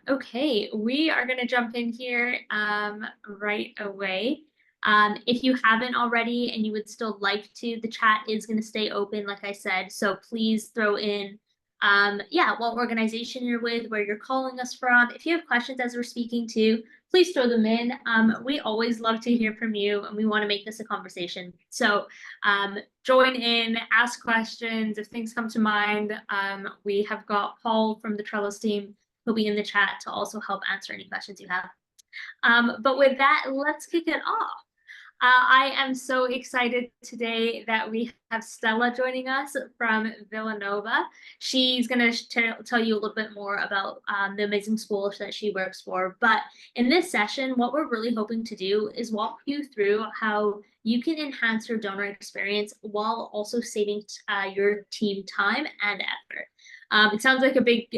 Okay, we are going to jump in here right away. If you haven't already and you would still like to, the chat is going to stay open, like I said. So please throw in, yeah, what organization you're with, where you're calling us from. If you have questions as we're speaking to, please throw them in. We always love to hear from you, and we want to make this a conversation. So join in, ask questions if things come to mind. We have got Paul from the Trellis team. He'll be in the chat to also help answer any questions you have. But with that, let's kick it off. I am so excited today that we have Stella joining us from Villanova. She's going to tell you a little bit more about the amazing school that she works for. But in this session, what we're really hoping to do is walk you through how you can enhance your donor experience while also saving your team time and effort. It sounds like a big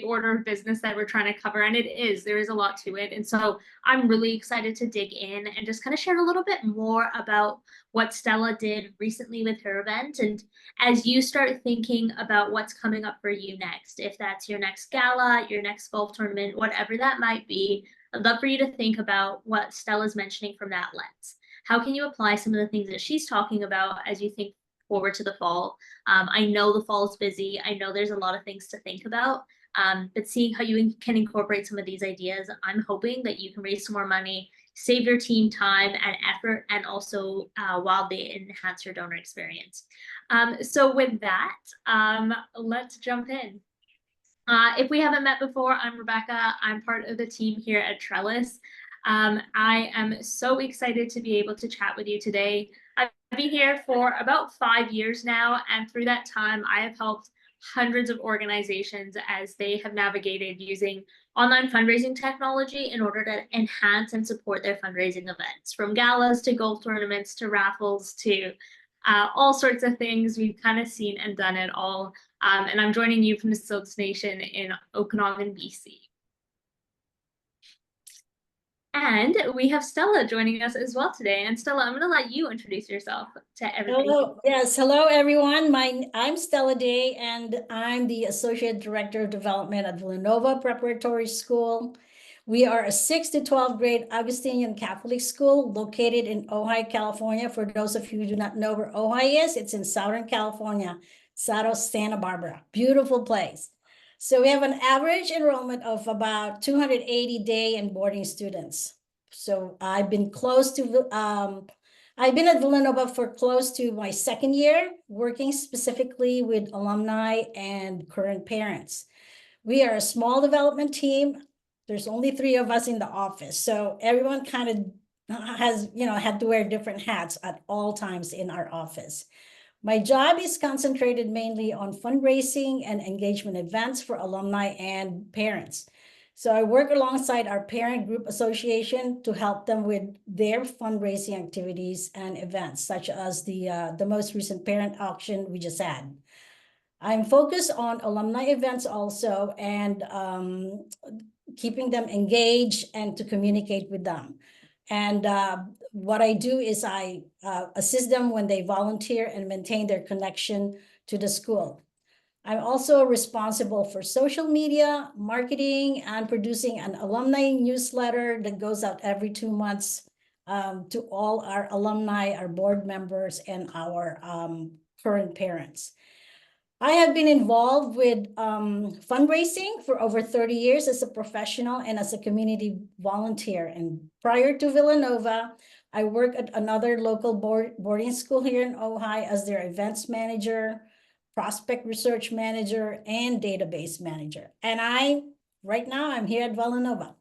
order of business that we're trying to cover, and it is. There is a lot to it, and so I'm really excited to dig in and just kind of share a little bit more about what Stella did recently with her event. And as you start thinking about what's coming up for you next, if that's your next gala, your next golf tournament, whatever that might be, I'd love for you to think about what Stella's mentioning from that lens. How can you apply some of the things that she's talking about as you think forward to the fall? I know the fall is busy. I know there's a lot of things to think about. But seeing how you can incorporate some of these ideas, I'm hoping that you can raise some more money, save your team time and effort, and also wildly enhance your donor experience. So with that, let's jump in. If we haven't met before, I'm Rebecca. I'm part of the team here at Trellis. I am so excited to be able to chat with you today. I've been here for about 5 years now, and through that time, I have helped hundreds of organizations as they have navigated using online fundraising technology in order to enhance and support their fundraising events, from galas to golf tournaments to raffles to all sorts of things. We've kind of seen and done it all. And I'm joining you from the Silks Nation in Okanagan, BC. And we have Stella joining us as well today. And Stella, I'm going to let you introduce yourself to everybody. Hello, yes, hello everyone. I'm Stella Day, and I'm the Associate Director of Development at Villanova Preparatory School. We are a 6th to 12th grade Augustinian Catholic school located in Ojai, California. For those of you who do not know where Ojai is, it's in Southern California, Santa Barbara. Beautiful place. So we have an average enrollment of about 280 day and boarding students. So I've been at Villanova for close to my 2nd year, working specifically with alumni and current parents. We are a small development team. There's only 3 of us in the office. So everyone kind of has, had to wear different hats at all times in our office. My job is concentrated mainly on fundraising and engagement events for alumni and parents. So I work alongside our parent group association to help them with their fundraising activities and events, such as the most recent parent auction we just had. I'm focused on alumni events also, and keeping them engaged and to communicate with them. And what I do is I assist them when they volunteer and maintain their connection to the school. I'm also responsible for social media, marketing, and producing an alumni newsletter that goes out every 2 months to all our alumni, our board members, and our current parents. I have been involved with fundraising for over 30 years as a professional and as a community volunteer. And prior to Villanova, I worked at another local boarding school here in Ojai as their events manager, prospect research manager, and database manager. And right now, I'm here at Villanova.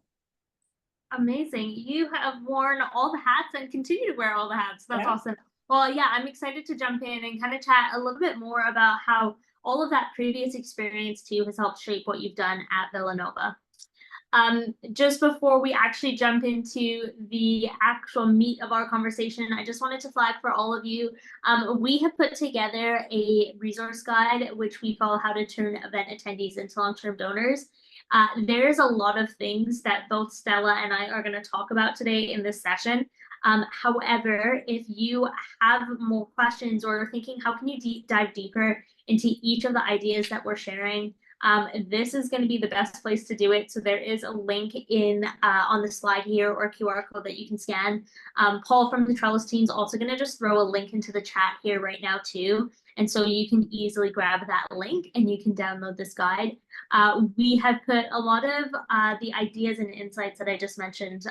Amazing. You have worn all the hats and continue to wear all the hats. That's awesome. Well, yeah, I'm excited to jump in and kind of chat a little bit more about how all of that previous experience too has helped shape what you've done at Villanova. Just before we actually jump into the actual meat of our conversation, I just wanted to flag for all of you, we have put together a resource guide, which we call How to Turn Event Attendees into Long-Term Donors. There's a lot of things that both Stella and I are going to talk about today in this session. However, if you have more questions or thinking, how can you dive deeper into each of the ideas that we're sharing, This is going to be the best place to do it. So there is a link in on the slide here or QR code that you can scan. Paul from the Trellis team is also going to just throw a link into the chat here right now too. And so you can easily grab that link and you can download this guide. We have put a lot of the ideas and insights that I just mentioned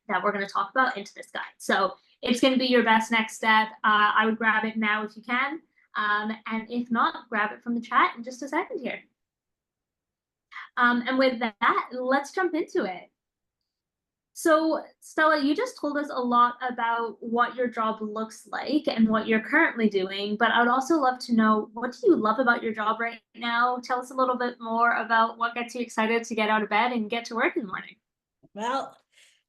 that we're going to talk about into this guide. So it's going to be your best next step. I would grab it now if you can. And if not, grab it from the chat in just a second here. And with that, let's jump into it. So, Stella, you just told us a lot about what your job looks like and what you're currently doing, but I would also love to know, what do you love about your job right now? Tell us a little bit more about what gets you excited to get out of bed and get to work in the morning. Well,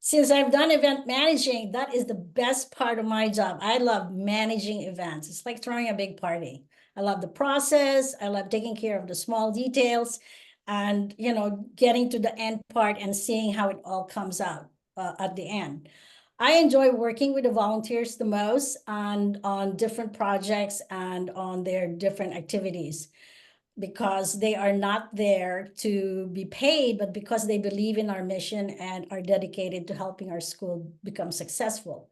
since I've done event managing, that is the best part of my job. I love managing events. It's like throwing a big party. I love the process. I love taking care of the small details and, getting to the end part and seeing how it all comes out at the end. I enjoy working with the volunteers the most and on different projects and on their different activities, because they are not there to be paid, but because they believe in our mission and are dedicated to helping our school become successful.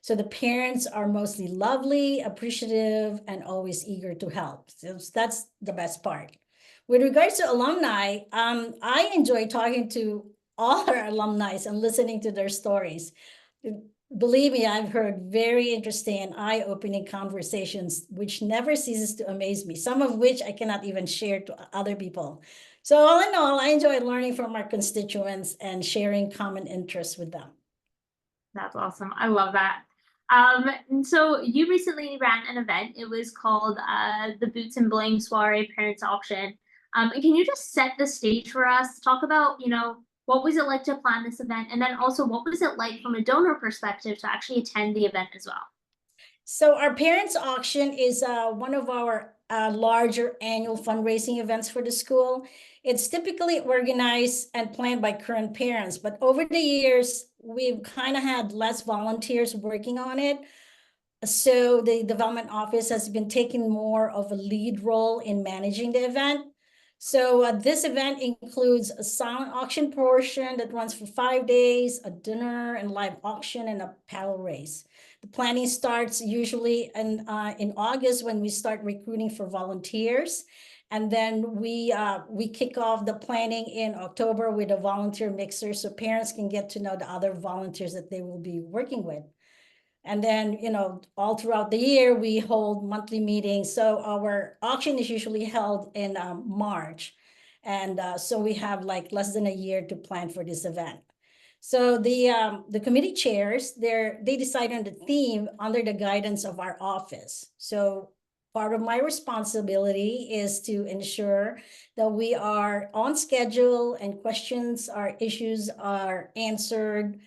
So the parents are mostly lovely, appreciative, and always eager to help. So that's the best part. With regards to alumni, I enjoy talking to all our alumni and listening to their stories. Believe me, I've heard very interesting and eye-opening conversations, which never ceases to amaze me, some of which I cannot even share to other people. So all in all, I enjoy learning from our constituents and sharing common interests with them. That's awesome. I love that. And so you recently ran an event. It was called the Boots and Bling Soiree Parents Auction. And can you just set the stage for us? Talk about, what was it like to plan this event? And then also, what was it like from a donor perspective to actually attend the event as well? So our parents auction is one of our larger annual fundraising events for the school. It's typically organized and planned by current parents, but over the years, we've kind of had less volunteers working on it. So the development office has been taking more of a lead role in managing the event. So this event includes a silent auction portion that runs for 5 days, a dinner and live auction, and a paddle race. The planning starts usually in August, when we start recruiting for volunteers. And then we kick off the planning in October with a volunteer mixer, so parents can get to know the other volunteers that they will be working with. And then, all throughout the year, we hold monthly meetings. So our auction is usually held in March. And so we have like less than a year to plan for this event. So the committee chairs, they decide on the theme under the guidance of our office. So part of my responsibility is to ensure that we are on schedule and questions, our issues are answered,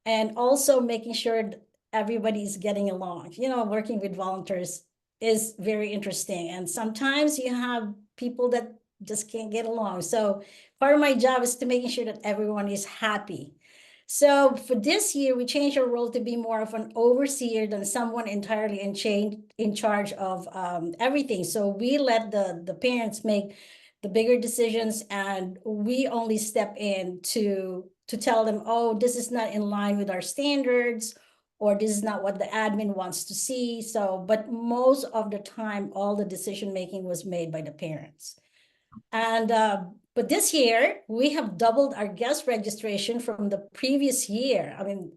and also making sure everybody's getting along. Working with volunteers is very interesting. And sometimes you have people that just can't get along. So part of my job is to making sure that everyone is happy. So for this year, we changed our role to be more of an overseer than someone entirely in charge of everything. So we let the parents make the bigger decisions, and we only step in to tell them, oh, this is not in line with our standards, or this is not what the admin wants to see. So, but most of the time, all the decision making was made by the parents. And but this year we have doubled our guest registration from the previous year. I mean,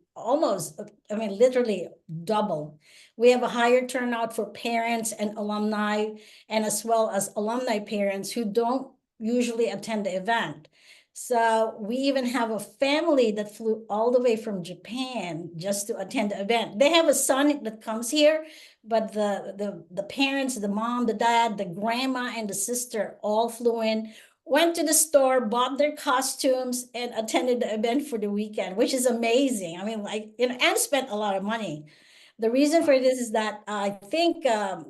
literally double. We have a higher turnout for parents and alumni, and as well as alumni parents who don't usually attend the event. So we even have a family that flew all the way from Japan just to attend the event. They have a son that comes here, but the parents, the mom, the dad, the grandma, and the sister all flew in, went to the store, bought their costumes, and attended the event for the weekend, which is amazing. I mean, and spent a lot of money. The reason for this is that I think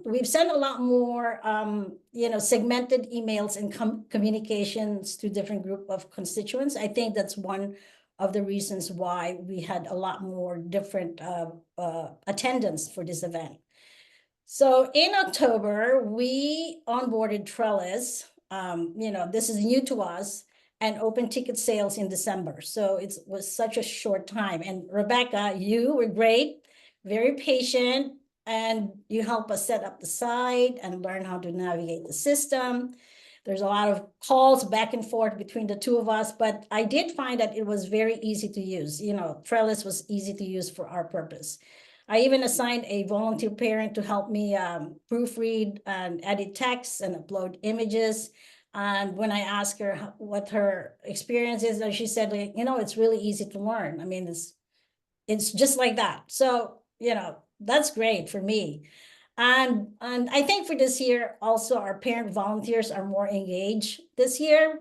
we've sent a lot more, segmented emails and communications to different group of constituents. I think that's one of the reasons why we had a lot more different attendance for this event. So in October, we onboarded Trellis, this is new to us, and open ticket sales in December. So it was such a short time. And Rebecca, you were great, very patient, and you help us set up the site and learn how to navigate the system. There's a lot of calls back and forth between the two of us, but I did find that it was very easy to use. Trellis was easy to use for our purpose. I even assigned a volunteer parent to help me proofread and edit texts and upload images. And when I asked her what her experience is, she said, it's really easy to learn. I mean, it's just like that. So, that's great for me. And I think for this year, also our parent volunteers are more engaged this year.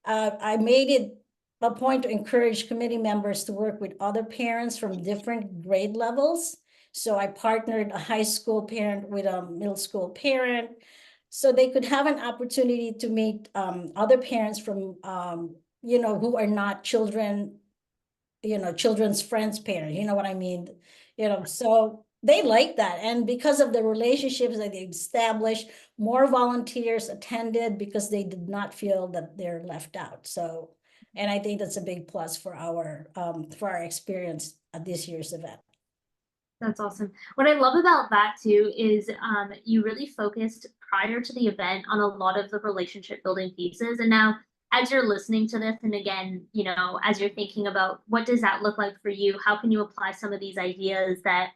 I made it a point to encourage committee members to work with other parents from different grade levels. So I partnered a high school parent with a middle school parent, so they could have an opportunity to meet other parents from, who are not children's friends' parents, you know what I mean? So they like that. And because of the relationships that they established, more volunteers attended because they did not feel that they're left out. So, and I think that's a big plus for our experience at this year's event. That's awesome. What I love about that too is you really focused prior to the event on a lot of the relationship building pieces. And now, as you're listening to this, and again, as you're thinking about what does that look like for you, how can you apply some of these ideas that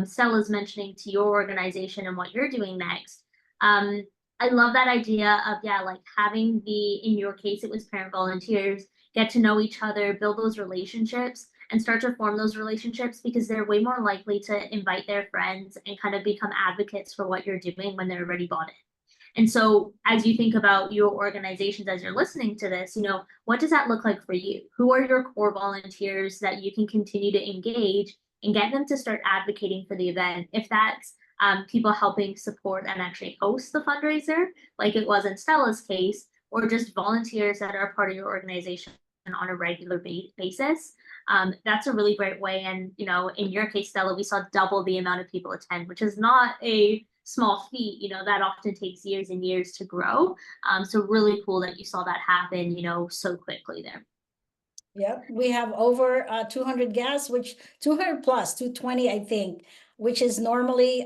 Stella's mentioning to your organization and what you're doing next? I love that idea of, yeah, like having in your case, it was parent volunteers, get to know each other, build those relationships and start to form those relationships because they're way more likely to invite their friends and kind of become advocates for what you're doing when they're already bought it. And so as you think about your organizations, as you're listening to this, what does that look like for you? Who are your core volunteers that you can continue to engage and get them to start advocating for the event? If that's people helping support and actually host the fundraiser, like it was in Stella's case, or just volunteers that are part of your organization on a regular basis. That's a really great way. And, in your case, Stella, we saw double the amount of people attend, which is not a small feat. That often takes years and years to grow. So really cool that you saw that happen, so quickly there. Yep, we have over 200 guests, which 200 plus, 220, I think, which is normally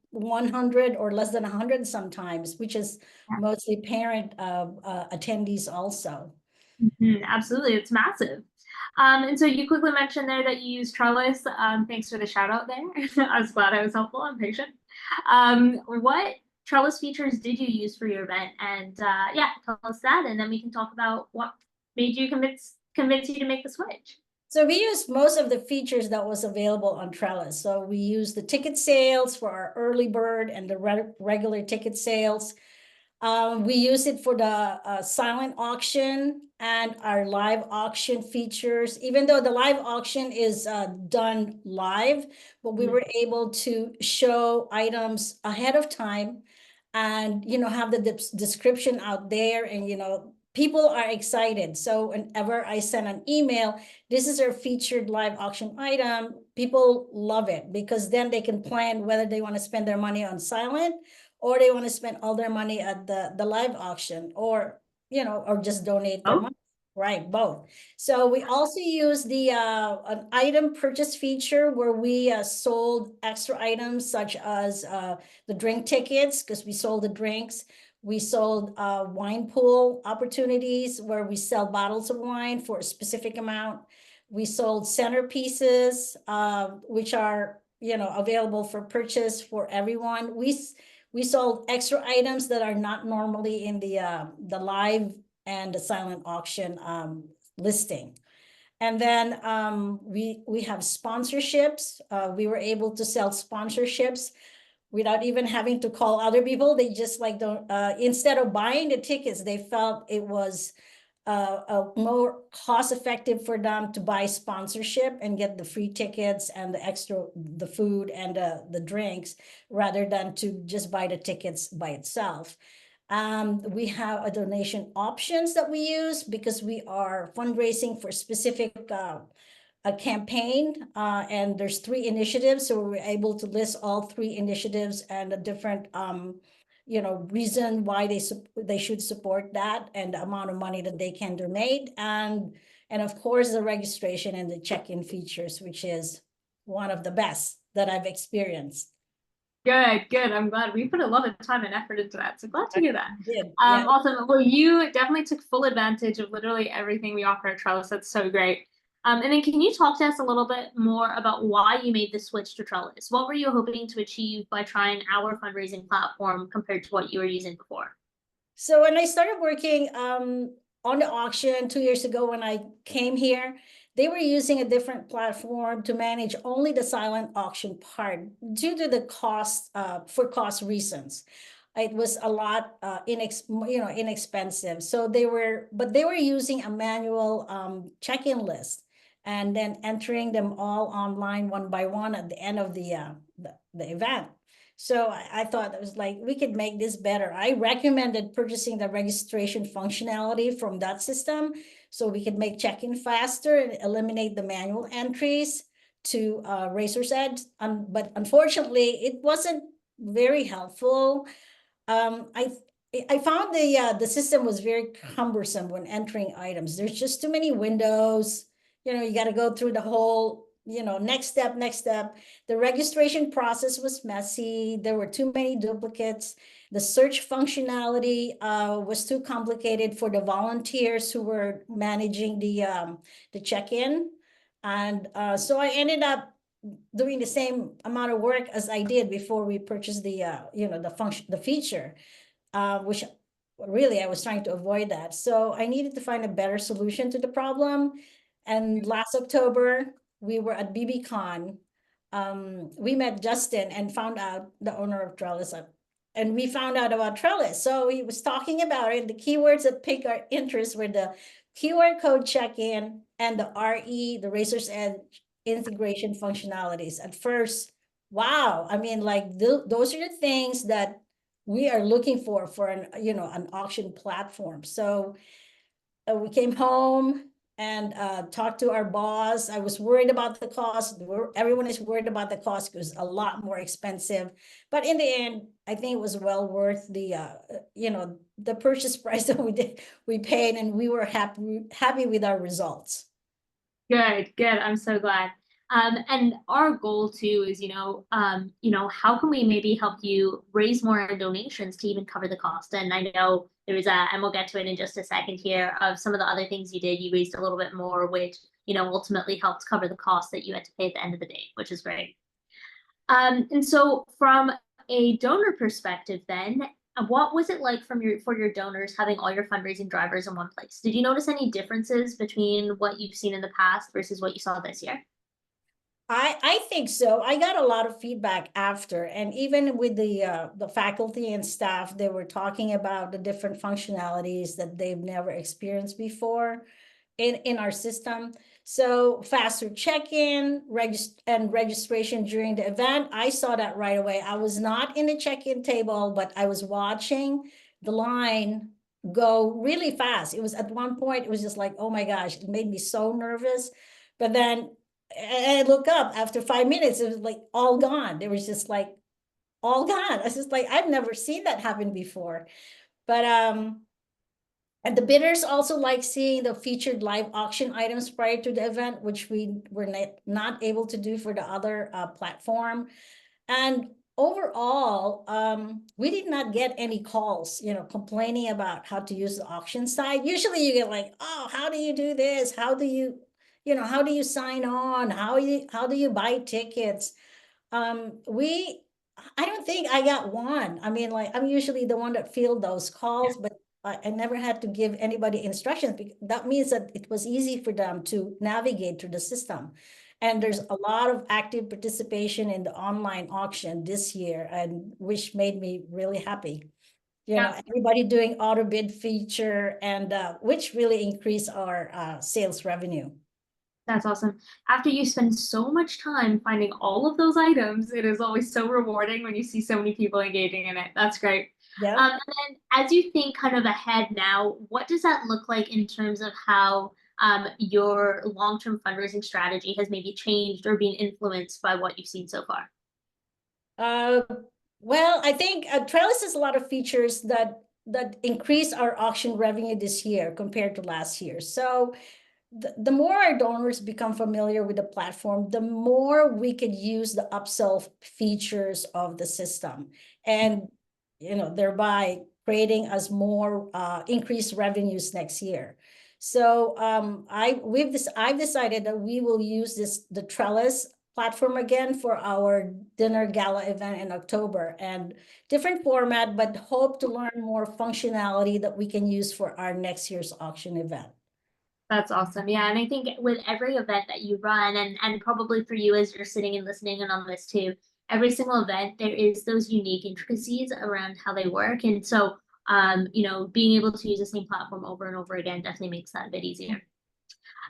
100 or less than 100 sometimes, which is mostly parent attendees also. Absolutely, it's massive. And so you quickly mentioned there that you use Trellis. Thanks for the shout out there. I was glad I was helpful. I'm patient. What Trellis features did you use for your event? And yeah, tell us that, and then we can talk about what made you convince you to make the switch. So we used most of the features that was available on Trellis. So we used the ticket sales for our early bird and the regular ticket sales. We use it for the silent auction and our live auction features, even though the live auction is done live, but we were able to show items ahead of time and, have the description out there, and, people are excited. So whenever I send an email, this is our featured live auction item, people love it because then they can plan whether they want to spend their money on silent or they want to spend all their money at the live auction, or or just donate their money. Right, both. So we also use the an item purchase feature where we sold extra items such as the drink tickets, because we sold the drinks. We sold wine pool opportunities where we sell bottles of wine for a specific amount. We sold centerpieces, which are available for purchase for everyone. We sold extra items that are not normally in the live and the silent auction listing. And then we have sponsorships. We were able to sell sponsorships without even having to call other people. They just don't, instead of buying the tickets, they felt it was more cost effective for them to buy sponsorship and get the free tickets and the food and the drinks, rather than to just buy the tickets by itself. We have a donation options that we use because we are fundraising for specific a campaign, and there's 3 initiatives. So we're able to list all 3 initiatives and the different reason why they should support that and the amount of money that they can donate, and of course the registration and the check-in features, which is one of the best that I've experienced. Good, good. I'm glad we put a lot of time and effort into that. So glad to I hear that. did, yeah. Awesome. Well, you definitely took full advantage of literally everything we offer at Trellis. That's so great. And then can you talk to us a little bit more about why you made the switch to Trellis? What were you hoping to achieve by trying our fundraising platform compared to what you were using before? So when I started working on the auction 2 years ago, when I came here, they were using a different platform to manage only the silent auction part due to the cost, for cost reasons. It was a lot inexpensive. So they were using a manual check-in list and then entering them all online one by one at the end of the event. So I thought it was like, we could make this better. I recommended purchasing the registration functionality from that system so we could make check-in faster and eliminate the manual entries to Razor's Edge. But unfortunately, it wasn't very helpful. I found the system was very cumbersome when entering items. There's just too many windows. You got to go through the whole, next step, next step. The registration process was messy. There were too many duplicates. The search functionality was too complicated for the volunteers who were managing the check-in. And so I ended up doing the same amount of work as I did before we purchased the feature, which really I was trying to avoid that. So I needed to find a better solution to the problem. And last October, we were at BBCon. We met Justin and found out, the owner of Trellis, and we found out about Trellis. So he was talking about it. The keywords that piqued our interest were the QR code check-in and the RE, the Razor's Edge integration functionalities. At first, wow, I mean, like those are the things that we are looking for an auction platform. So we came home and talked to our boss. I was worried about the cost. Everyone is worried about the cost because it's a lot more expensive. But in the end, I think it was well worth the purchase price that we paid, and we were happy with our results. Good, good. I'm so glad. And our goal too is, how can we maybe help you raise more donations to even cover the cost? And I know there was and we'll get to it in just a second here, of some of the other things you did. You raised a little bit more, which, ultimately helped cover the cost that you had to pay at the end of the day, which is great. And so from a donor perspective, then, what was it like for your donors having all your fundraising drivers in one place? Did you notice any differences between what you've seen in the past versus what you saw this year? I think so. I got a lot of feedback after, and even with the faculty and staff, they were talking about the different functionalities that they've never experienced before in our system. So faster check-in, registration during the event. I saw that right away. I was not in the check-in table, but I was watching the line go really fast. It was at one point, it was just like, oh my gosh, it made me so nervous. But then and I look up after 5 minutes, it was like all gone. There was just like all gone. I was just like, I've never seen that happen before. But and the bidders also like seeing the featured live auction items prior to the event, which we were not able to do for the other platform. And overall, we did not get any calls, complaining about how to use the auction site. Usually you get like, oh, how do you do this? How do you sign on? How do you buy tickets? I don't think I got one. I mean, like, I'm usually the one that field those calls, but I never had to give anybody instructions. That means that it was easy for them to navigate through the system. And there's a lot of active participation in the online auction this year, and which made me really happy. Yeah, Everybody doing auto bid feature, and which really increased our sales revenue. that's awesome. After you spend so much time finding all of those items, it is always so rewarding when you see so many people engaging in it. That's great. Yeah. And then as you think kind of ahead now, what does that look like in terms of how your long-term fundraising strategy has maybe changed or been influenced by what you've seen so far? Uh, Well, I think Trellis has a lot of features that increase our auction revenue this year compared to last year. So the more our donors become familiar with the platform, the more we could use the upsell features of the system, and thereby creating us more increased revenues next year. So I've decided that we will use the Trellis platform again for our dinner gala event in October, and different format, but hope to learn more functionality that we can use for our next year's auction event. That's awesome. Yeah, and I think with every event that you run, and probably for you as you're sitting and listening in on this too, every single event there is those unique intricacies around how they work. And so being able to use the same platform over and over again definitely makes that a bit easier.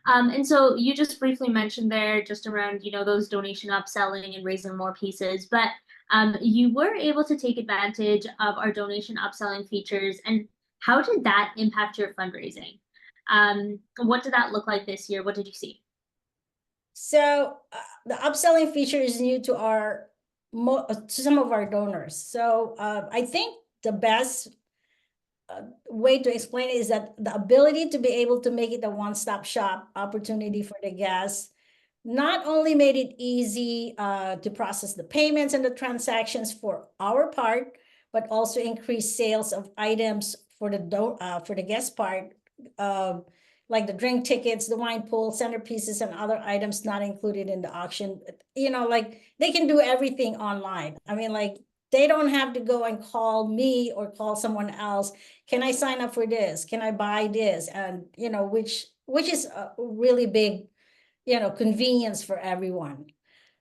And so you just briefly mentioned there just around, those donation upselling and raising more pieces, but you were able to take advantage of our donation upselling features. And how did that impact your fundraising? What did that look like this year? What did you see? So the upselling feature is new to to some of our donors. So I think the best way to explain it is that the ability to be able to make it a one-stop shop opportunity for the guests not only made it easy to process the payments and the transactions for our part, but also increased sales of items for the guest part, like the drink tickets, the wine pool, centerpieces, and other items not included in the auction. Like they can do everything online. I mean, like they don't have to go and call me or call someone else. Can I sign up for this? Can I buy this? And which is a really big convenience for everyone.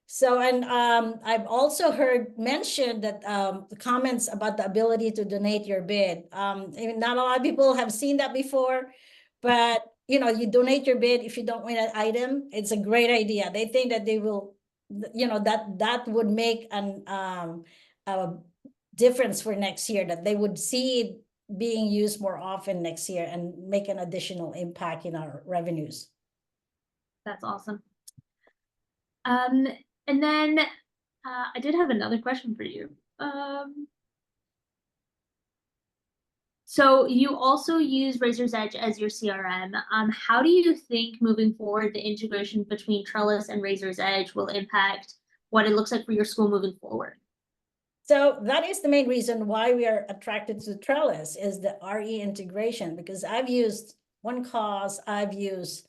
So, and I've also heard mentioned that the comments about the ability to donate your bid. I mean, not a lot of people have seen that before, but you donate your bid if you don't win an item. It's a great idea. They think that they will, that would make a difference for next year, that they would see it being used more often next year and make an additional impact in our revenues. That's awesome. And then I did have another question for you. So you also use Razor's Edge as your CRM. How do you think moving forward the integration between Trellis and Razor's Edge will impact what it looks like for your school moving forward? So that is the main reason why we are attracted to Trellis, is the RE integration, because I've used OneCause, I've used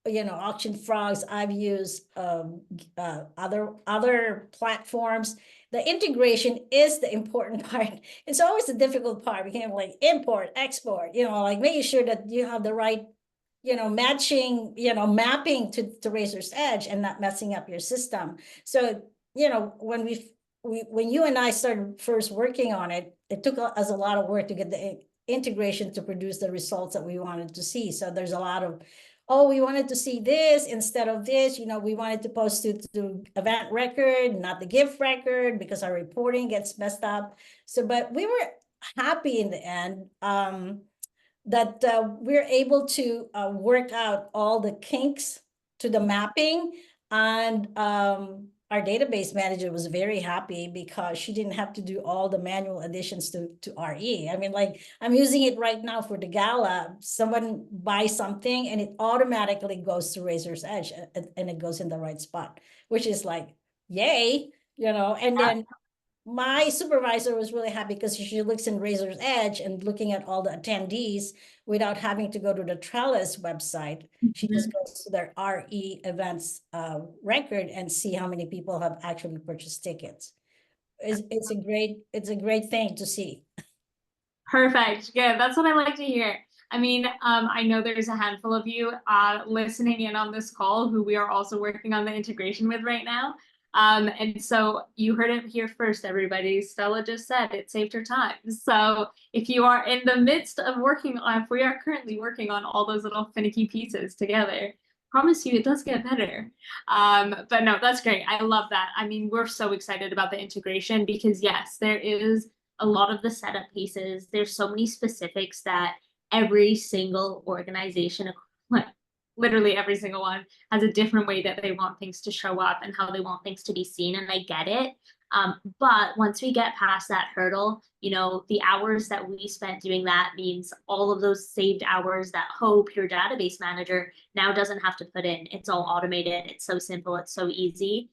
Auction Frogs, I've used other platforms. The integration is the important part. It's always the difficult part. We can like import, export, like making sure that you have the right matching, mapping to Razor's Edge and not messing up your system. So when you and I started first working on it, it took us a lot of work to get the integration to produce the results that we wanted to see. So there's a lot of, oh, we wanted to see this instead of this, we wanted to post it to event record, not the gift record, because our reporting gets messed up. So, but we were happy in the end that we're able to work out all the kinks to the mapping. And our database manager was very happy because she didn't have to do all the manual additions to RE. I mean, like I'm using it right now for the gala. Someone buys something and it automatically goes to Razor's Edge and it goes in the right spot, which is like, yay, and then my supervisor was really happy because she looks in Razor's Edge and looking at all the attendees without having to go to the Trellis website. She just goes to their RE events record and see how many people have actually purchased tickets. It's a great thing to see. Perfect. Good. That's what I like to hear. I mean, I know there's a handful of you listening in on this call who we are also working on the integration with right now. And so you heard it here first, everybody. Stella just said it saved her time. So if you are in the midst of working on, if we are currently working on all those little finicky pieces together, promise you it does get better. But no, that's great. I love that. I mean, we're so excited about the integration because yes, there is a lot of the setup pieces. There's so many specifics that every single organization, like literally every single one, has a different way that they want things to show up and how they want things to be seen. And I get it. But once we get past that hurdle, you know, the hours that we spent doing that means all of those saved hours that Hope, your database manager, now doesn't have to put in. It's all automated. It's so simple. It's so easy.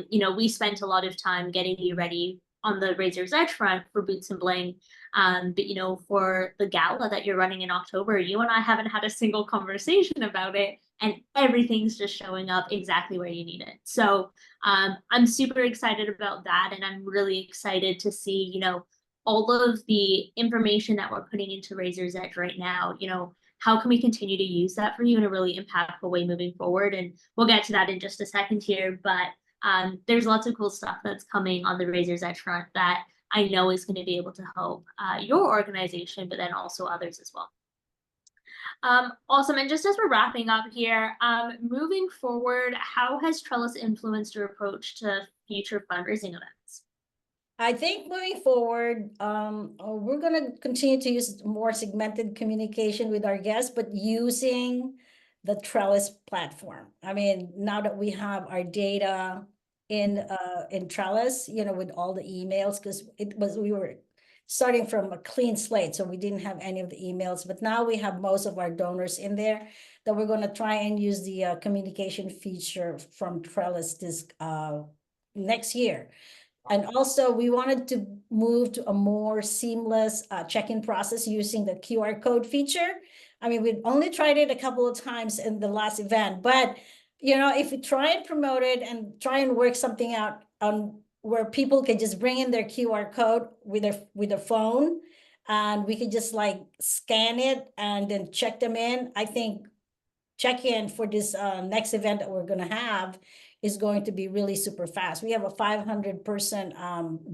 You know, we spent a lot of time getting you ready on the Razor's Edge front for Boots and Bling. But you know, for the gala that you're running in October, you and I haven't had a single conversation about it, and everything's just showing up exactly where you need it. So I'm super excited about that, and I'm really excited to see, you know, all of the information that we're putting into Razor's Edge right now. You know, how can we continue to use that for you in a really impactful way moving forward? And we'll get to that in just a second here, but there's lots of cool stuff that's coming on the Razor's Edge front that I know is going to be able to help your organization, but then also others as well. Awesome. And just as we're wrapping up here, moving forward, how has Trellis influenced your approach to future fundraising events? I think moving forward, we're going to continue to use more segmented communication with our guests, but using the Trellis platform. I mean, now that we have our data in Trellis, you know, with all the emails, because we were starting from a clean slate, so we didn't have any of the emails, but now we have most of our donors in there, that we're going to try and use the communication feature from Trellis this next year. And also, we wanted to move to a more seamless check-in process using the QR code feature. I mean, we've only tried it a couple of times in the last event, but you know, if we try and promote it and try and work something out on where people can just bring in their QR code with their phone, and we could just like scan it and then check them in, I think check-in for this next event that we're going to have is going to be really super fast. We have a 500-person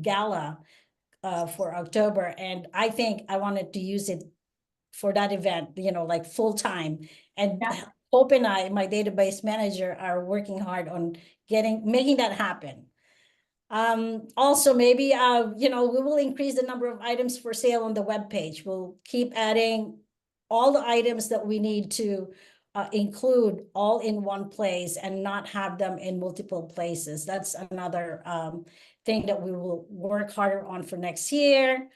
gala for October, and I think I wanted to use it for that event, you know, like full time. And Yeah. Hope and I, my database manager, are working hard on making that happen. Also, maybe you know, we will increase the number of items for sale on the web page. We'll keep adding all the items that we need to include all in one place and not have them in multiple places. That's another thing that we will work harder on for next year.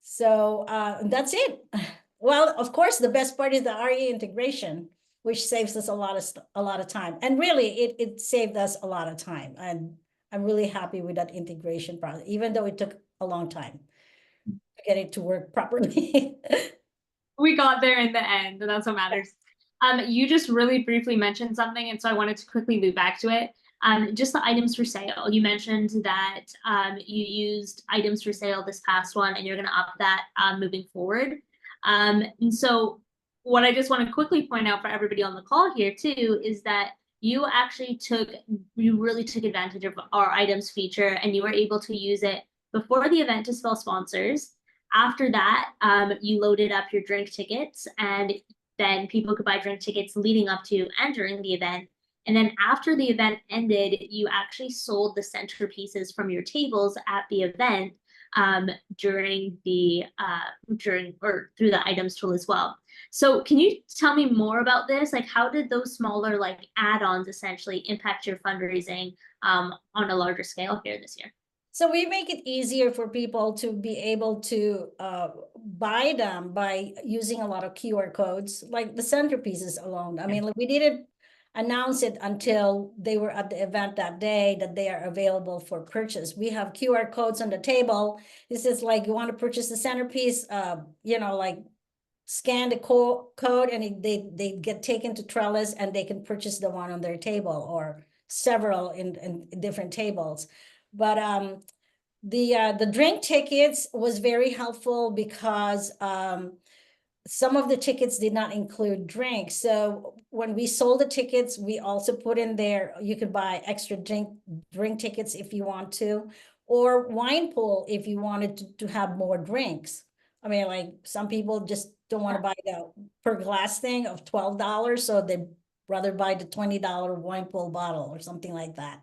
So that's it. Well, of course, the best part is the RE integration, which saves us a lot of time. And really, it saved us a lot of time. And I'm really happy with that integration process, even though it took a long time to get it to work properly. We got there in the end, and that's what matters. You just really briefly mentioned something, and so I wanted to quickly loop back to it. Just the items for sale. You mentioned that you used items for sale this past one, and you're going to up that moving forward. And so, what I just want to quickly point out for everybody on the call here too is that you really took advantage of our items feature, and you were able to use it before the event to spell sponsors. After that, you loaded up your drink tickets, and then people could buy drink tickets leading up to and during the event. And then after the event ended, you actually sold the centerpieces from your tables at the event during or through the items tool as well. So can you tell me more about this? Like, how did those smaller like add-ons essentially impact your fundraising on a larger scale here this year? So we make it easier for people to be able to buy them by using a lot of QR codes, like the centerpieces alone. I mean, like, we didn't announce it until they were at the event that day that they are available for purchase. We have QR codes on the table. This is like, you want to purchase the centerpiece, you know, like scan the code and they get taken to Trellis and they can purchase the one on their table or several in different tables. But the drink tickets was very helpful because some of the tickets did not include drinks. So when we sold the tickets, we also put in there, you could buy extra drink tickets if you want to, or wine pool if you wanted to have more drinks. I mean, like, some people just don't want to buy the per glass thing of $12, so they rather buy the $20 wine pool bottle or something like that.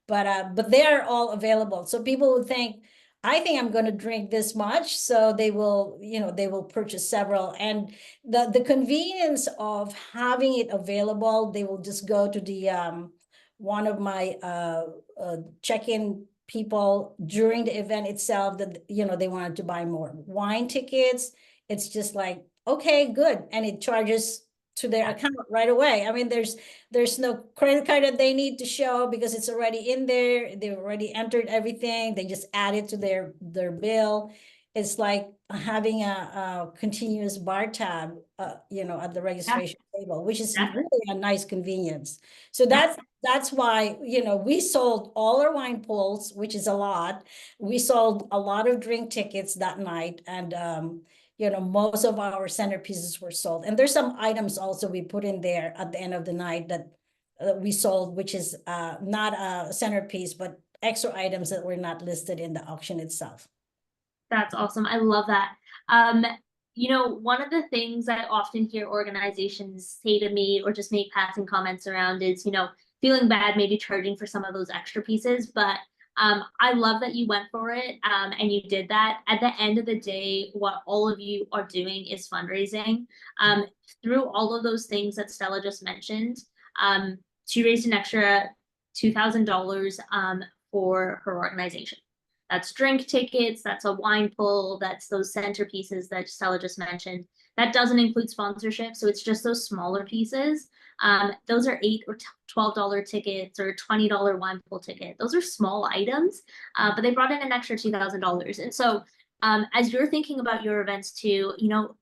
But they are all available. So people would think, I think I'm going to drink this much, so they will, you know, they will purchase several. And the convenience of having it available, they will just go to the one of my check-in people during the event itself that, they wanted to buy more wine tickets. It's just like, okay, good. And it charges to their account right away. I mean, there's no credit card that they need to show because it's already in there. They've already entered everything. They just add it to their bill. It's like having a continuous bar tab, at the Yeah, registration table, which is definitely. really a nice convenience. So Yeah. that's why, we sold all our wine pools, which is a lot. We sold a lot of drink tickets that night, and most of our centerpieces were sold. And there's some items also we put in there at the end of the night that we sold, which is not a centerpiece, but extra items that were not listed in the auction itself. That's awesome. I love that. One of the things I often hear organizations say to me or just make passing comments around is, feeling bad maybe charging for some of those extra pieces. But I love that you went for it and you did that. At the end of the day, what all of you are doing is fundraising. Through all of those things that Stella just mentioned, she raised an extra $2,000 for her organization. That's drink tickets, that's a wine pull, that's those centerpieces that Stella just mentioned. That doesn't include sponsorship, so it's just those smaller pieces. Those are $8 or $12 tickets or $20 wine pull ticket. Those are small items, but they brought in an extra $2,000. And so as you're thinking about your events too,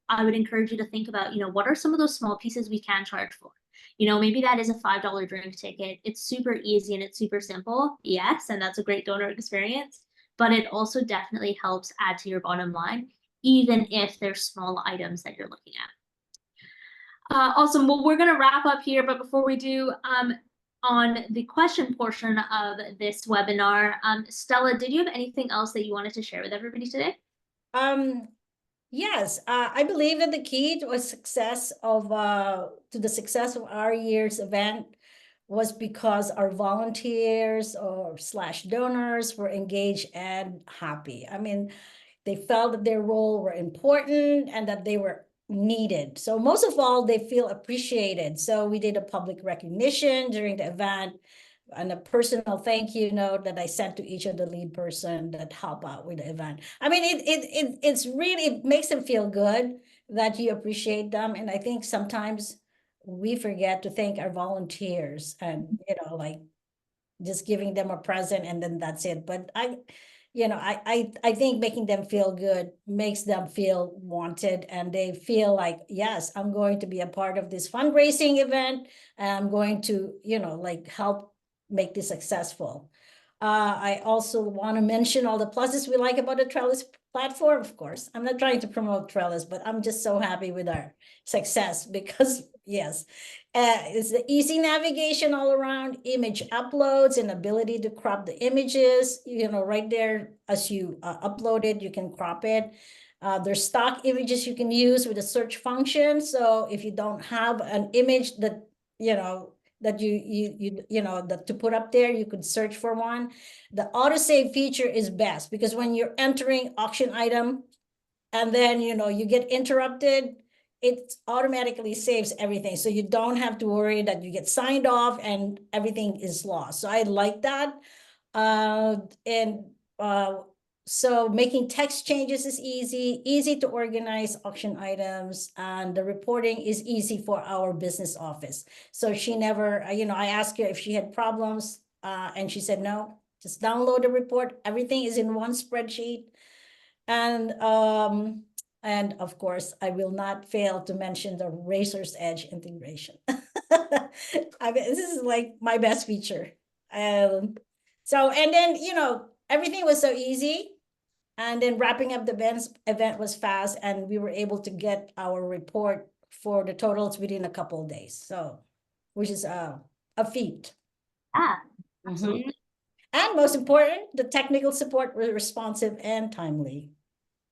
I would encourage you to think about, what are some of those small pieces we can charge for? Maybe that is a $5 drink ticket. It's super easy and it's super simple. Yes, and that's a great donor experience, but it also definitely helps add to your bottom line, even if there's small items that you're looking at. Awesome. Well, we're going to wrap up here, but before we do, on the question portion of this webinar, Stella, did you have anything else that you wanted to share with everybody today? Yes, I believe that the key to the success of our year's event was because our volunteers or slash donors were engaged and happy. I mean, they felt that their role were important and that they were needed. So most of all, they feel appreciated. So we did a public recognition during the event and a personal thank you note that I sent to each of the lead person that help out with the event. I mean, it's really, it makes them feel good that you appreciate them. And I think sometimes we forget to thank our volunteers and, like just giving them a present and then that's it. But I think making them feel good makes them feel wanted and they feel like, yes, I'm going to be a part of this fundraising event. And I'm going to, like help make this successful. I also want to mention all the pluses we like about the Trellis platform, of course. I'm not trying to promote Trellis, but I'm just so happy with our success because, yes, it's the easy navigation all around, image uploads and ability to crop the images, right there as you upload it, you can crop it. There's stock images you can use with the search function. So if you don't have an image that, that that to put up there, you could search for one. The autosave feature is best because when you're entering auction item and then, you get interrupted, it automatically saves everything. So you don't have to worry that you get signed off and everything is lost. So I like that. And so making text changes is easy to organize auction items, and the reporting is easy for our business office. So she never, I asked her if she had problems, and she said, no, just download the report. Everything is in one spreadsheet. And of course, I will not fail to mention the Razor's Edge integration. I mean, this is like my best feature. So, and then, everything was so easy. And then wrapping up the event was fast, and we were able to get our report for the totals within a couple of days. So, which is a feat. Yeah, Mhm. absolutely. And most important, the technical support was responsive and timely.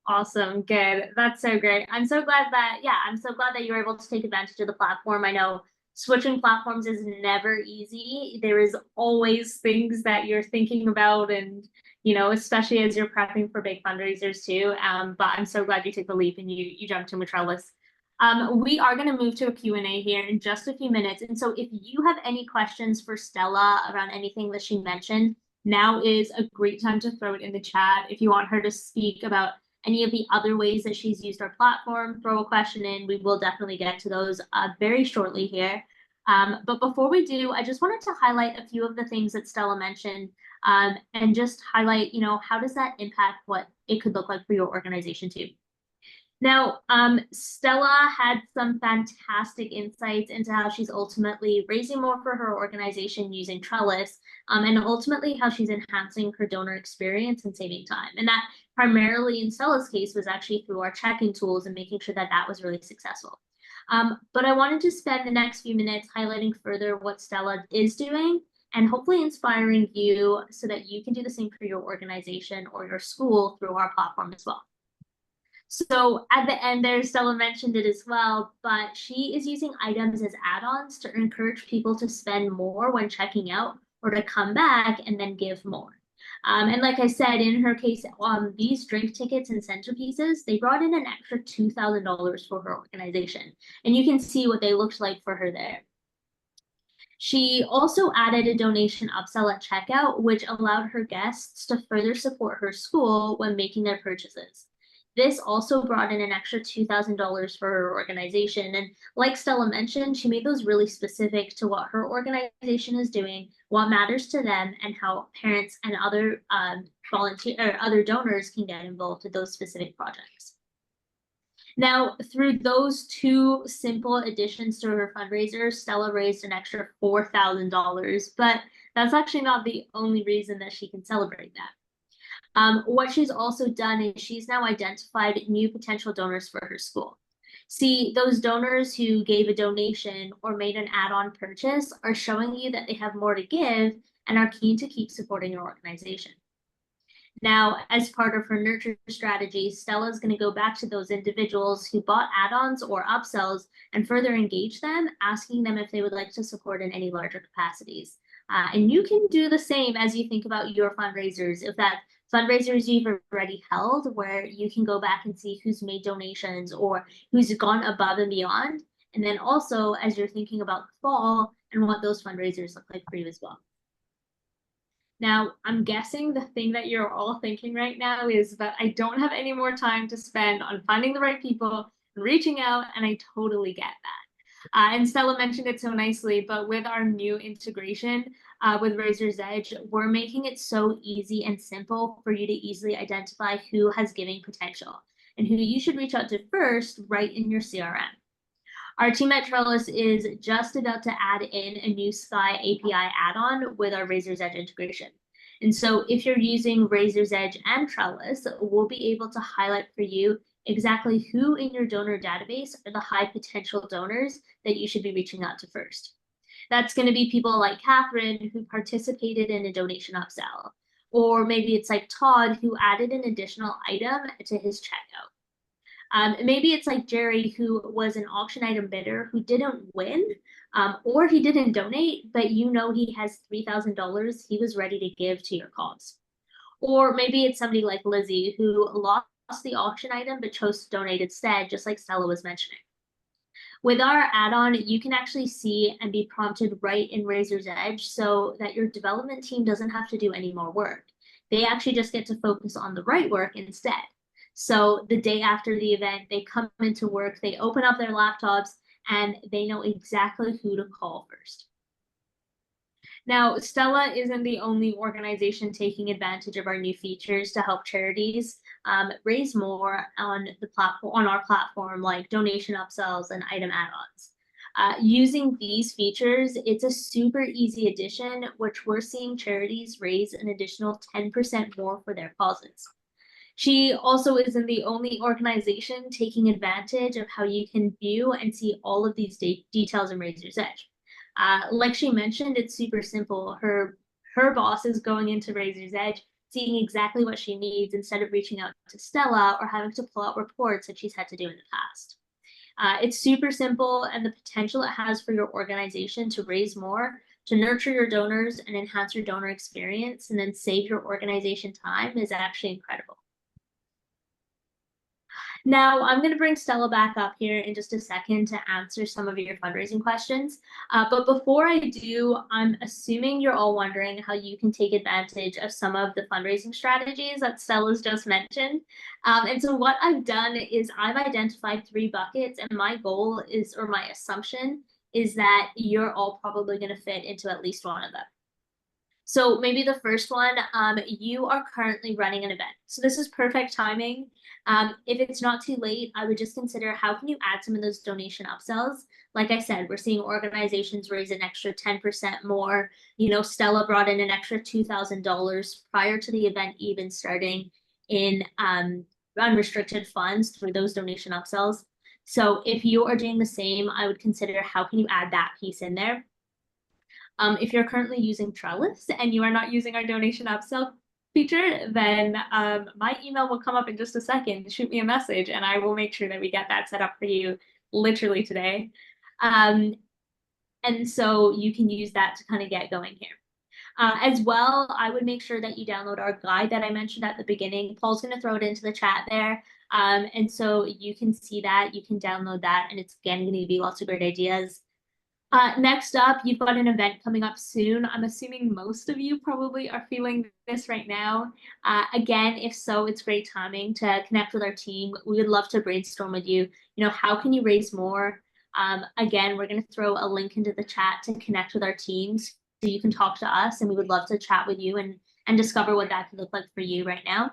Awesome. Good. That's so great. I'm so glad that you were able to take advantage of the platform. I know switching platforms is never easy. There is always things that you're thinking about and, especially as you're prepping for big fundraisers too. But I'm so glad you took the leap and you jumped in with Trellis. We are going to move to a Q&A here in just a few minutes. And so if you have any questions for Stella around anything that she mentioned, now is a great time to throw it in the chat. If you want her to speak about any of the other ways that she's used our platform, throw a question in. We will definitely get to those very shortly here. But before we do, I just wanted to highlight a few of the things that Stella mentioned and just highlight, how does that impact what it could look like for your organization too. Now, Stella had some fantastic insights into how she's ultimately raising more for her organization using Trellis, and ultimately how she's enhancing her donor experience and saving time. And that primarily in Stella's case was actually through our checking tools and making sure that that was really successful. But I wanted to spend the next few minutes highlighting further what Stella is doing and hopefully inspiring you so that you can do the same for your organization or your school through our platform as well. So at the end there, Stella mentioned it as well, but she is using items as add-ons to encourage people to spend more when checking out or to come back and then give more. And like I said, in her case, these drink tickets and centerpieces, they brought in an extra $2,000 for her organization. And you can see what they looked like for her there. She also added a donation upsell at checkout, which allowed her guests to further support her school when making their purchases. This also brought in an extra $2,000 for her organization. And like Stella mentioned, she made those really specific to what her organization is doing, what matters to them, and how parents and other volunteer or other donors can get involved with those specific projects. Now, through those two simple additions to her fundraiser, Stella raised an extra $4,000, but that's actually not the only reason that she can celebrate that. What she's also done is she's now identified new potential donors for her school. See, those donors who gave a donation or made an add-on purchase are showing you that they have more to give and are keen to keep supporting your organization. Now, as part of her nurture strategy, Stella is going to go back to those individuals who bought add-ons or upsells and further engage them, asking them if they would like to support in any larger capacities. And you can do the same as you think about your fundraisers. If that fundraisers you've already held, where you can go back and see who's made donations or who's gone above and beyond. And then also as you're thinking about the fall and what those fundraisers look like for you as well. Now, I'm guessing the thing that you're all thinking right now is that I don't have any more time to spend on finding the right people and reaching out, and I totally get that. And Stella mentioned it so nicely, but with our new integration with Razor's Edge, we're making it so easy and simple for you to easily identify who has giving potential and who you should reach out to first right in your CRM. Our team at Trellis is just about to add in a new Sky API add-on with our Razor's Edge integration. And so if you're using Razor's Edge and Trellis, we'll be able to highlight for you exactly who in your donor database are the high potential donors that you should be reaching out to first. That's going to be people like Catherine who participated in a donation upsell, or maybe it's like Todd who added an additional item to his checkout. Maybe it's like Jerry who was an auction item bidder who didn't win, or he didn't donate, but he has $3,000 he was ready to give to your cause. Or maybe it's somebody like Lizzie who lost the auction item but chose to donate instead, just like Stella was mentioning. With our add-on, you can actually see and be prompted right in Razor's Edge so that your development team doesn't have to do any more work. They actually just get to focus on the right work instead. So the day after the event, they come into work, they open up their laptops, and they know exactly who to call first. Now, Stella isn't the only organization taking advantage of our new features to help charities raise more on our platform, like donation upsells and item add-ons. Using these features, it's a super easy addition, which we're seeing charities raise an additional 10% more for their causes. She also isn't the only organization taking advantage of how you can view and see all of these details in Razor's Edge. Like she mentioned, it's super simple. Her boss is going into Razor's Edge, seeing exactly what she needs instead of reaching out to Stella or having to pull out reports that she's had to do in the past. It's super simple, and the potential it has for your organization to raise more, to nurture your donors and enhance your donor experience, and then save your organization time is actually incredible. Now, I'm going to bring Stella back up here in just a second to answer some of your fundraising questions. But before I do, I'm assuming you're all wondering how you can take advantage of some of the fundraising strategies that Stella's just mentioned. And so what I've done is I've identified 3 buckets, and my goal is, or my assumption is that you're all probably going to fit into at least one of them. So maybe the first one, you are currently running an event. So this is perfect timing. If it's not too late, I would just consider how can you add some of those donation upsells. Like I said, we're seeing organizations raise an extra 10% more. You know, Stella brought in an extra $2,000 prior to the event even starting in unrestricted funds through those donation upsells. So if you are doing the same, I would consider how can you add that piece in there. If you're currently using Trellis and you are not using our donation upsell feature, then my email will come up in just a second. Shoot me a message and I will make sure that we get that set up for you literally today. And so you can use that to kind of get going here. As well, I would make sure that you download our guide that I mentioned at the beginning. Paul's going to throw it into the chat there. And so you can see that, you can download that, and it's again going to be lots of great ideas. Next up, you've got an event coming up soon. I'm assuming most of you probably are feeling this right now. Again, if so, it's great timing to connect with our team. We would love to brainstorm with you. You know, how can you raise more? Again, we're going to throw a link into the chat to connect with our teams so you can talk to us, and we would love to chat with you and discover what that could look like for you right now.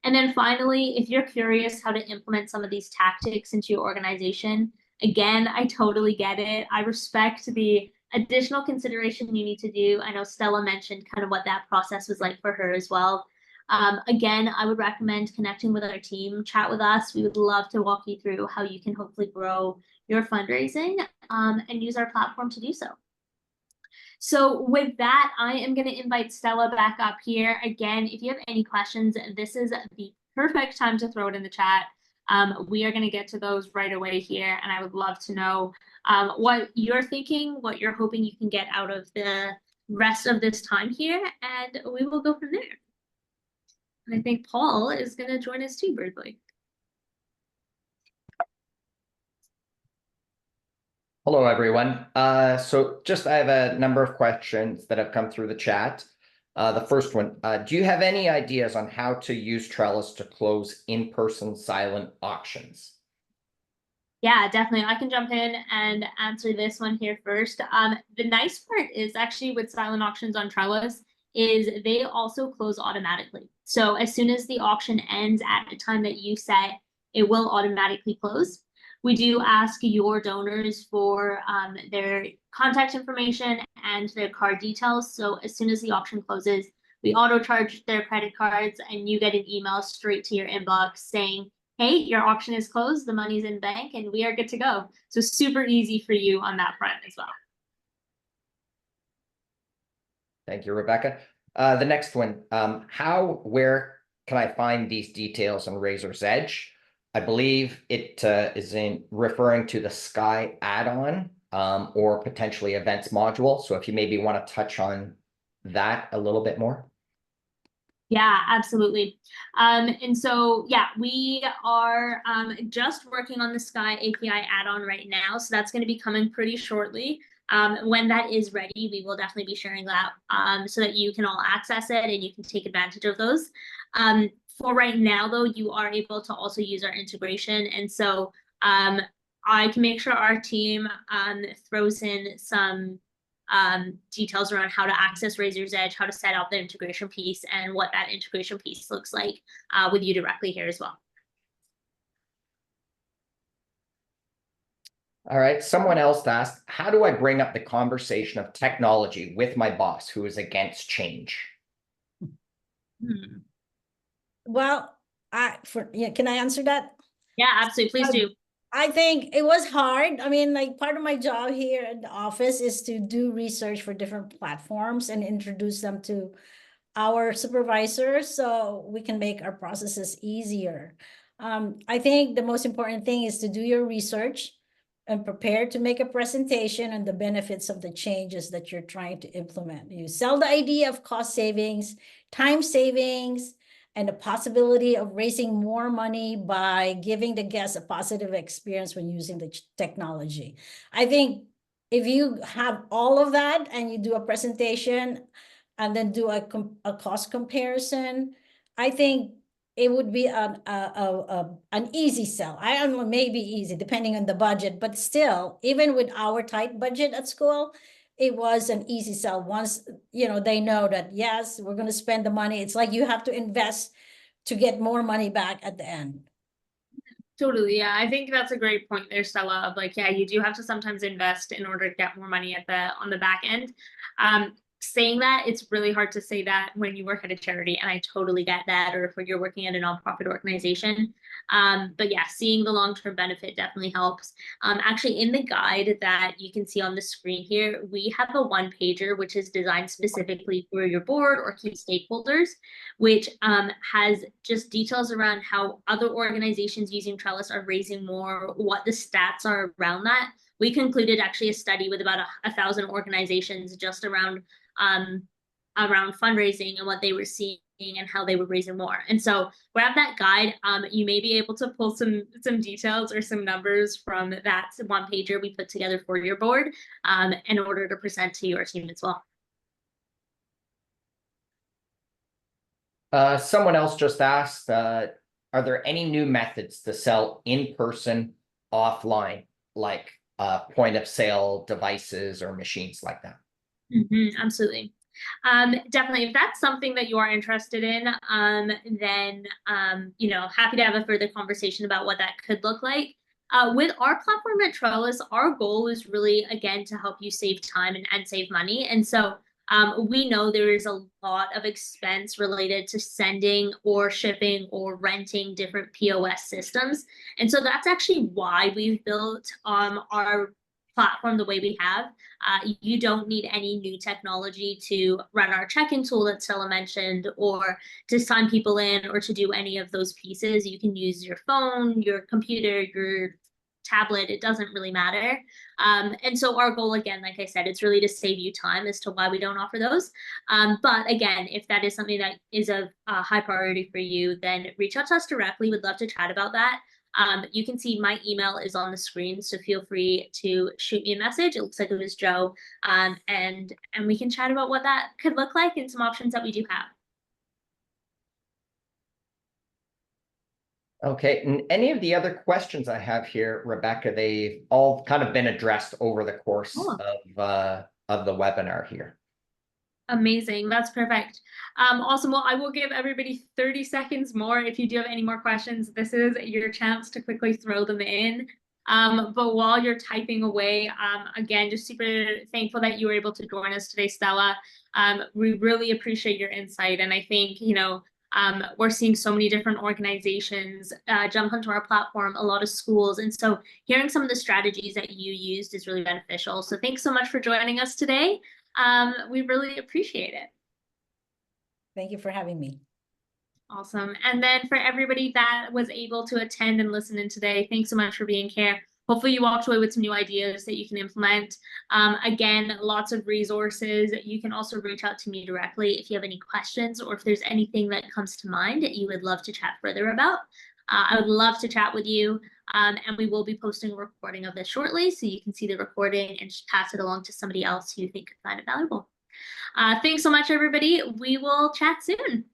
And then finally, if you're curious how to implement some of these tactics into your organization, again, I totally get it. I respect the additional consideration you need to do. I know Stella mentioned kind of what that process was like for her as well. Again, I would recommend connecting with our team, chat with us. We would love to walk you through how you can hopefully grow your fundraising and use our platform to do so. So with that, I am going to invite Stella back up here. Again, if you have any questions, this is the perfect time to throw it in the chat. We are going to get to those right away here, and I would love to know what you're thinking, what you're hoping you can get out of the rest of this time here, and we will go from there. And I think Paul is going to join us too, Birdly. Hello, everyone. So I have a number of questions that have come through the chat. The first one, do you have any ideas on how to use Trellis to close in-person silent auctions? Yeah, definitely. I can jump in and answer this one here first. The nice part is actually with silent auctions on Trellis is they also close automatically. So as soon as the auction ends at the time that you set, it will automatically close. We do ask your donors for their contact information and their card details. So as soon as the auction closes, we auto charge their credit cards and you get an email straight to your inbox saying, hey, your auction is closed, the money's in bank, and we are good to go. So super easy for you on that front as well. Thank you, Rebecca. The next one, where can I find these details on Razor's Edge? I believe it is referring to the Sky add-on or potentially events module. So if you maybe want to touch on that a little bit more. Yeah, absolutely. And so, yeah, we are just working on the Sky API add-on right now. So that's going to be coming pretty shortly. When that is ready, we will definitely be sharing that so that you can all access it and you can take advantage of those. For right now, though, you are able to also use our integration. And so I can make sure our team throws in some details around how to access Razor's Edge, how to set up the integration piece, and what that integration piece looks like with you directly here as well. All right. Someone else asked, how do I bring up the conversation of technology with my boss who is against change? Well, can I answer that? Yeah, absolutely. Please do. I think it was hard. I mean, like part of my job here at the office is to do research for different platforms and introduce them to our supervisors so we can make our processes easier. I think the most important thing is to do your research and prepare to make a presentation on the benefits of the changes that you're trying to implement. You sell the idea of cost savings, time savings, and the possibility of raising more money by giving the guests a positive experience when using the technology. I think if you have all of that and you do a presentation and then do a cost comparison, I think it would be an easy sell. I don't know, maybe easy depending on the budget, but still, even with our tight budget at school, it was an easy sell. Once, you know, they know that, yes, we're going to spend the money. It's like you have to invest to get more money back at the end. Totally. Yeah. I think that's a great point there, Stella, of like, yeah, you do have to sometimes invest in order to get more money at on the back end. Saying that, it's really hard to say that when you work at a charity, and I totally get that, or if you're working at a nonprofit organization. But yeah, seeing the long-term benefit definitely helps. Actually, in the guide that you can see on the screen here, we have a one-pager which is designed specifically for your board or key stakeholders, which has just details around how other organizations using Trellis are raising more, what the stats are around that. We concluded actually a study with about 1,000 organizations just around fundraising and what they were seeing and how they were raising more. And so grab that guide. You may be able to pull some details or some numbers from that one pager we put together for your board in order to present to your team as well. Someone else just asked, are there any new methods to sell in person, offline, like point of sale devices or machines like that? Absolutely. Definitely, if that's something that you are interested in, then you know, happy to have a further conversation about what that could look like. With our platform at Trellis, our goal is really, again, to help you save time and save money. And so we know there is a lot of expense related to sending or shipping or renting different POS systems. And so that's actually why we've built our platform the way we have. You don't need any new technology to run our check-in tool that Stella mentioned, or to sign people in, or to do any of those pieces. You can use your phone, your computer, your tablet. It doesn't really matter. And so our goal, again, like I said, it's really to save you time as to why we don't offer those. But again, if that is something that is a high priority for you, then reach out to us directly. We'd love to chat about that. You can see my email is on the screen, so feel free to shoot me a message. It looks like it was Joe, and we can chat about what that could look like and some options that we do have. Okay, and any of the other questions I have here, Rebecca, they've all kind of been addressed over the course of the webinar here. Amazing. That's perfect. Awesome. Well, I will give everybody 30 seconds more. If you do have any more questions, this is your chance to quickly throw them in. But while you're typing away, again, just super thankful that you were able to join us today, Stella. We really appreciate your insight. And I think, you know, we're seeing so many different organizations jump onto our platform, a lot of schools. And so hearing some of the strategies that you used is really beneficial. So thanks so much for joining us today. We really appreciate it. Thank you for having me. Awesome. And then for everybody that was able to attend and listen in today, thanks so much for being here. Hopefully you walked away with some new ideas that you can implement. Again, lots of resources. You can also reach out to me directly if you have any questions, or if there's anything that comes to mind that you would love to chat further about. I would love to chat with you, and we will be posting a recording of this shortly, so you can see the recording and just pass it along to somebody else who you think could find it valuable. Thanks so much, everybody. We will chat soon.